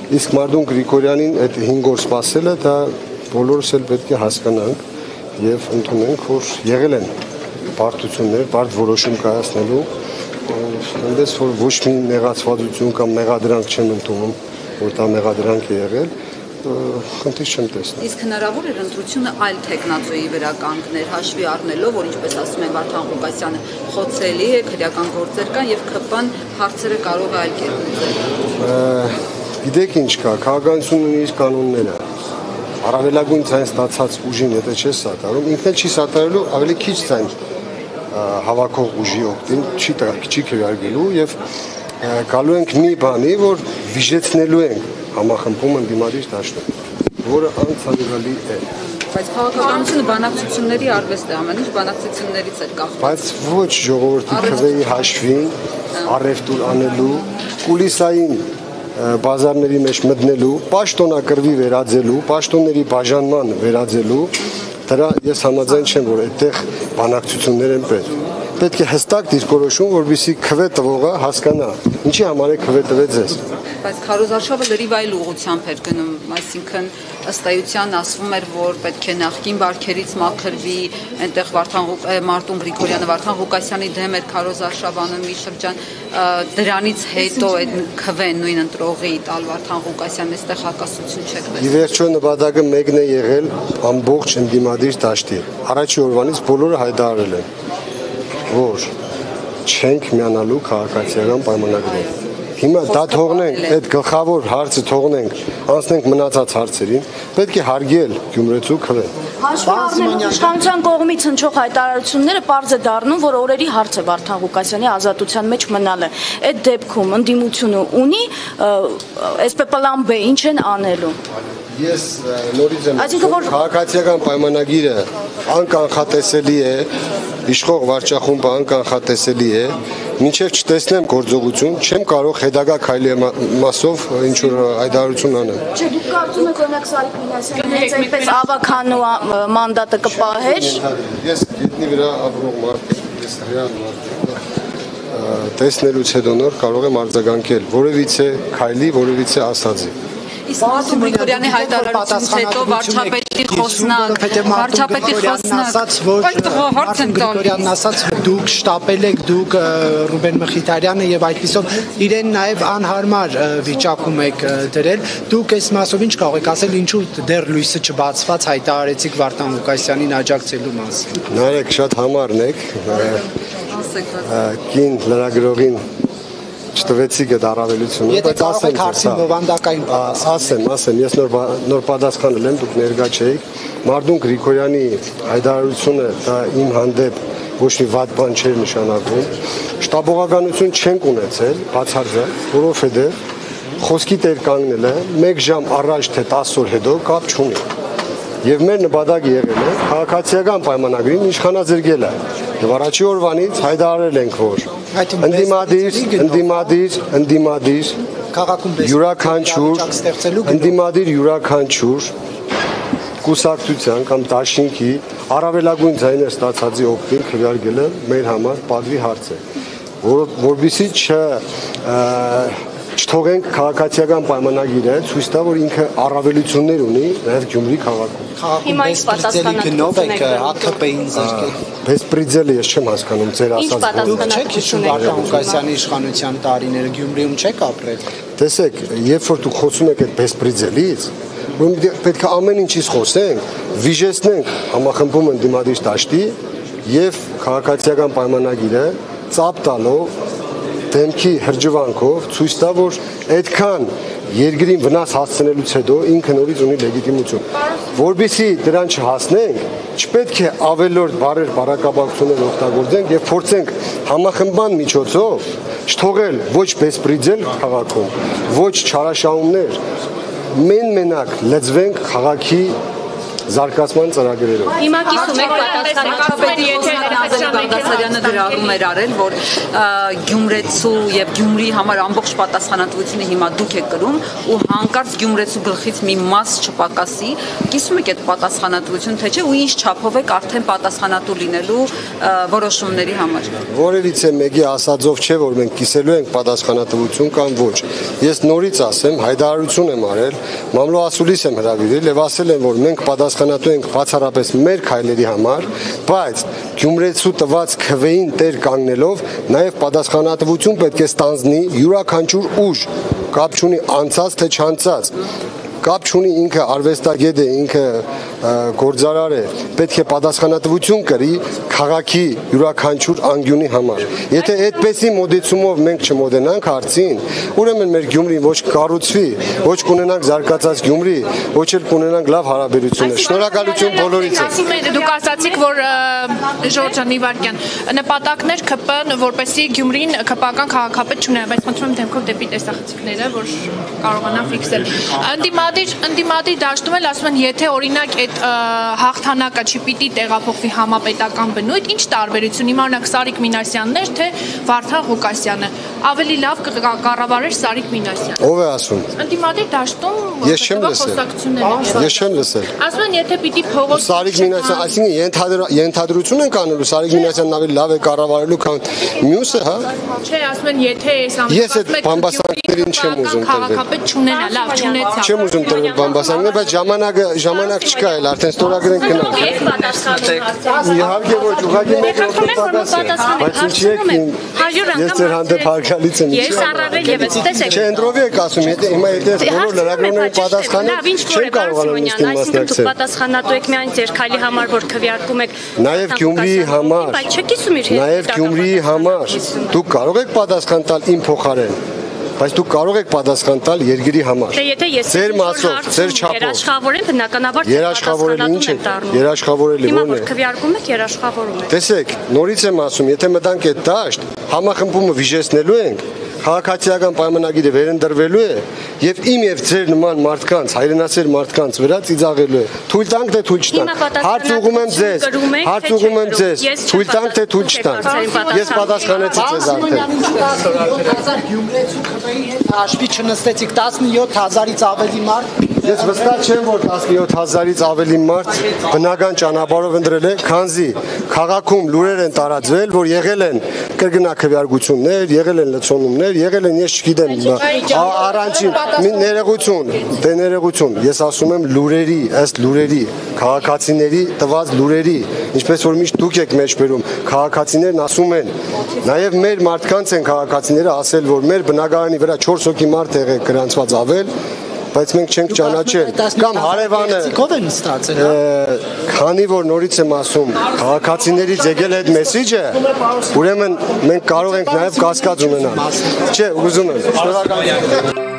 Իսկ Մարդուն Գրիգորյանին այդ 5 օր սպասելը դա բոլորս էլ պետք է հասկանանք եւ ընդունենք, որ եղել են բարդություններ, բարդ որոշում կայացնելու, այնպես որ ոչ մի նեղացվածություն կամ մեղադրանք չեմ ընդունում, որ դա մեղադրանք է եղել, խնդիր չեմ տեսնում։ Իսկ հնարավոր էր ընտրությունը այլ տեխնացուի վրա կանգներ, հաշվի առնելով, որ ինչպես ասում է Վարդան Ղուկասյանը, խոցելի է, քրեական գործեր կան եւ ԿՊ-ն հարցերը կարող է այլ կերպ լուծել։ Գիտեք ինչ կա, քաղաքականությունն ունի իր կանոնները։ Առավելագույն ցայն ստացած ուժին, եթե չես սատարում, ինքն էլ չի սատարելու, ավելի քիչ ցայն հավաքող ուժի օգտին չի քվեարկելու եւ գալու ենք մի բանի, որ վիժեցնելու ենք համախմբումը ընդդիմադիր դաշտում, որը անցանցալի է։ Բայց քաղաքականությունը բանակցությունների արվեստ է, ամեն ինչ բանակցություններից է կախված։ Բայց ոչ ժողովրդի քվեի հաշվին, առևտուր անելու, կուլիսային բազարների մեջ մտնելու, պաշտոնակրվի վերածելու, պաշտոնների բաժանման վերածելու, դրա ես համաձայն չեմ, որ այդտեղ բանակցություններ են պետք։ Պետք է հստակ դիրքորոշում, որպեսզի քվե տվողը հասկանա, ինչի համար է քվե տվեց ես։ Բայց քարոզարշավը լրիվ այլ ուղղությամբ էր գնում, այսինքն ըստ էության ասվում էր, որ պետք է նախկին բարքերից մաքրվի, այնտեղ Մարդուն Գրիգորյանը Վարդան Ղուկասյանի դեմ էր քարոզարշավանը մի շրջան, դրանից հետո այդ քվեն նույն ընտրողի տալ Վարդան Ղուկասյանն այստեղ հակասություն չեք տեսնում։ Ի վերջո նպատակը մեկն է եղել ամբողջ ընդդիմադիր դաշտի։ Առաջի օրվանից բոլորը հայտարարել են, որ չենք միանալու քաղաքացիական պայմանագրով։ Հիմա դա թողնենք, այդ գլխավոր հարցը թողնենք, անցնենք մնացած հարցերին, պետք է հարգել Գյումրեցու քվեն։ Հաշվի առնելով իշխանության կողմից հնչող հայտարարությունները պարզ է դառնում, որ օրերի հարց է Վարդան Ղուկասյանի ազատության մեջ մնալը։ Այդ դեպքում ընդդիմությունը ունի SP պլան B, ինչ են անելու։ Ես նորից եմ ասում, քաղաքացիական պայմանագիրը անկանխատեսելի է, իշխող վարչախումբը անկանխատեսելի է, մինչև չտեսնեմ գործողություն, չեմ կարող հետագա քայլի մասով ինչ-որ հայտարարություն անեմ։ Չէ, դուք կարծում եք, օրինակ Սարիկ Մինասյանը հենց այնպես ավականու մանդատը կպահեր։ Ես գետնի վրա ապրող մարդ եմ, ես հրեան մարդ եմ, տեսնելուց հետո նոր կարող եմ արձագանքել որևիցե քայլի, որևիցե ասածի։ Իսկ Մարդուն Գրիգորյանի հայտարարությունից հետո վարչապետի խոսնակ, Գրիգորյանն ասաց, դուք շտապել եք, դուք Ռուբեն Մխիթարյանը եւ այդպիսով իրեն նաեւ անհարմար վիճակում եք դրել, դուք այս մասով ինչ կարող եք ասել, ինչու դեռ լույսը չբացված հայտարարեցիք Վարդան Ղուկասյանին աջակցելու մասին։ Նարեկ շատ համարն եք, կին լրագրողին չտվեցիք այդ առավելությունը, բայց ասեմ, ես նոր պատասխանել եմ, դուք ներկա չէիք, Մարդուն Գրիգորյանի հայտարարությունը դա իմ հանդեպ ոչ մի վատ բան չէր նշանակում, շտաբողականություն չենք ունեցել, բացարձակ, որովհետև խոսքի տեր կանգնելը 1 ժամ առաջ թե 10 օր հետո կապ չունի։ Եվ մեր նպատակը եղել է քաղաքացիական պայմանագրին իշխանաձերգելը։ Եվ առաջի օրվանից հայտարարել ենք, որ ընդդիմադիր յուրաքանչյուր կուսակցության կամ դաշինքի առավելագույն ձայներ ստացածի օգտին քվեարկելը մեր համար պատվի հարց է, որովհետեւ չթողենք քաղաքացիական պայմանագիրը ցույց տա, որ ինքը առավելություններ ունի նաև Գյումրի քաղաքում։ Հիմա ինչ պատասխանատվություն եք ԱՔՊ-ին զրկել։ Բեսպրիձելը ես չեմ հասկանում ձեր ասած։ Դուք չեք հիշում Վարդան Ղուկասյանի իշխանության տարիները Գյումրիում չեք ապրել։ Տեսեք, երբ որ դուք խոսում եք այդ բեսպրիձելից, պետք է ամեն ինչից խոսենք, վիժեցնենք համախմբում ընդդիմադիր դաշտի եւ քաղաքացիական պայմանագիրը ծափ տալով դեմքի հրջվանքով ցույց տա, որ այդքան երկրին վնաս հասցնելուց հետո ինքը նորից ունի լեգիտիմություն։ Որբիսի դրան չհասնենք, չպետք է ավելորդ բարեր բարակապակցություններ օգտագործենք եւ փորձենք համախմբման միջոցով չթողել ոչ բեսպրիձել քաղաքում, ոչ չարաշահումներ, մենակ լծվենք քաղաքի զարգացման ծրագրերով։ Հիմա կիսում եք պատասխանատվերի Բաղդասարյանը գրառում էր արել, որ Գյումրեցու եւ Գյումրիի համար ամբողջ պատասխանատվությունը հիմա դուք եք կրում ու հանկարծ Գյումրեցու գլխից մի մաս չպակասի, կիսում եք այդ պատասխանատվությունը, թե չէ, ու ինչ չափով եք արդեն պատասխանատու լինելու որոշումների համար։ Որևիցե մեկի ասածով չէ, որ մենք կիսելու ենք պատասխանատվություն կամ ոչ։ Ես նորից ասեմ, հայտարարություն եմ արել, մամլոասուլիս եմ հրավիրել եւ ասել եմ, որ մենք պատասխանատու ենք բացառապես մեր քայլերի համար, բայց Գյումրեցու տված քվեին տեր կանգնելով նաև պատասխանատվություն պետք է ստանձնի յուրաքանչյուր ուժ, կապ չունի անցած թե չանցած, կապ չունի ինքը արվեստագետ է, ինքը գործարար է, պետք է պատասխանատվություն կրի քաղաքի յուրաքանչյուր անկյունի համար։ Եթե այդպեսի մոդեցումով մենք չմոդենանք հարցին, ուրեմն մեր Գյումրին ոչ կառուցվի, ոչ կունենանք զարգացած Գյումրի, ոչ էլ կունենանք լավ հարաբերություններ։ Շնորհակալություն բոլորիցս։ Դուք ասացիք, որ Ժորժ Նիվարյան նպատակներ ԿՊ-ն, որպեսզի Գյումրին ԿՊ-ական քաղաքապետ չունենա, բայց խնդրում եմ դեմքով դեպի տեսախցիկները, որ կարողանան ֆիքսել։ Ընդդիմադիր դաշտում էլ ասում են, եթե օրինակ այդ հաղթանակը չպիտի տեղափոխվի համապետական բնույթ, ինչ տարբերություն հիմա օրինակ Սարիկ Մինասյանն էր, թե Վարդան Ղուկասյանը, ավելի լավ կառավարեր Սարիկ Մինասյանը։ Ով է ասում։ Ընդդիմադիր դաշտում Ես չեմ լսել։ Ասում են, եթե պիտի փողոց Սարիկ Մինասյան, այսինքն ենթադրություն են կանելու Սարիկ Մինասյանն ավելի լավ է կառավարելու, քան մյուսը, հա։ Չէ, ասում են, եթե Ես այդ բամբասանքներին չեմ ուզում տրվել։ Քաղաքապետ չունենա, լավ, չունեցա։ Չեմ ուզում տրվել բամբասանքներ, բայց ժամանակ չկա էլ, արդեն ստորագրենք գնանք։ Իհարկե ոչ, ուղղակի մեկ րոպե պատասխան։ Բայց ինչի եք ես ձեր հանդեպ հարգալից եմ։ Ես առավել եւս տեսեք։ Չէ, ընդրովի եք ասում, եթե հիմա բոլոր լրագրողների պատասխանել, չեմ կարողանում նստին մասնակցել։ Պատասխանատու եք միայն ձեր քայլի համար, որ քվեարկում եք։ Նաև Գյումրիի համար։ Բայց չկիսում իր հետ։ Նաև Գյումրիի համար։ Դուք կարող եք պատասխան տալ իմ փոխարեն, բայց դուք կարող եք պատասխան տալ երկրի համար։ Դե եթե ես ձեր մասով, ձեր չափով։ Երաշխավորեմ, բնականաբար երաշխավորել ինչ է։ Երաշխավորելը Հիմա ո՞րն որ է։ քվեարկում եք, երաշխավորում եք։ Տեսեք, նորից եմ ասում, եթե մտանք այդ դաշտ, համախմբումը վիժեցնելու ենք, քաղաքացիական պայմանագիրը վերընտրվելու է եւ իմ եւ ձեր նման մարդկանց, հայրենասեր մարդկանց վրա ծիծաղելու է։ Թույլ տանք թե թույլ չտանք։ Հարց ուղում եմ ձեզ, թույլ տանք թե թույլ չտանք։ Ես պատասխանեցի ձեզ արդեն։ Գյումրեցու ԿՊ-ի հետ հաշվի չնստեցիք 17000-ից ավելի մարդ։ Ես վստահ չեմ, որ 17000-ից ավելի մարդ բնական ճանապարհով ընտրել է, քանզի քաղաքում լուրեր են տարածվել, որ եղել են կրկնակվեարկություններ, եղել են լցոնումներ, եղել են, ես չգիտեմ, առանցին ներողություն, ես ասում եմ լուրերի, ըստ լուրերի, քաղաքացիների տված լուրերի, ինչպես որ միշտ դուք եք մեջբերում, քաղաքացիներն ասում են, նաև մեր մարդկանց են քաղաքացիները ասել, որ մեր բնակարանի վրա 4 հոգի մարդ եղել գրանցված ավել, բայց մենք չենք ճանաչել կամ հարևանը քանի որ նորից եմ ասում քաղաքացիներից եկել է այդ մեսիջը ուրեմն մենք կարող ենք նաև կասկած ունենալ չէ ուզում եմ շնորհակալ եմ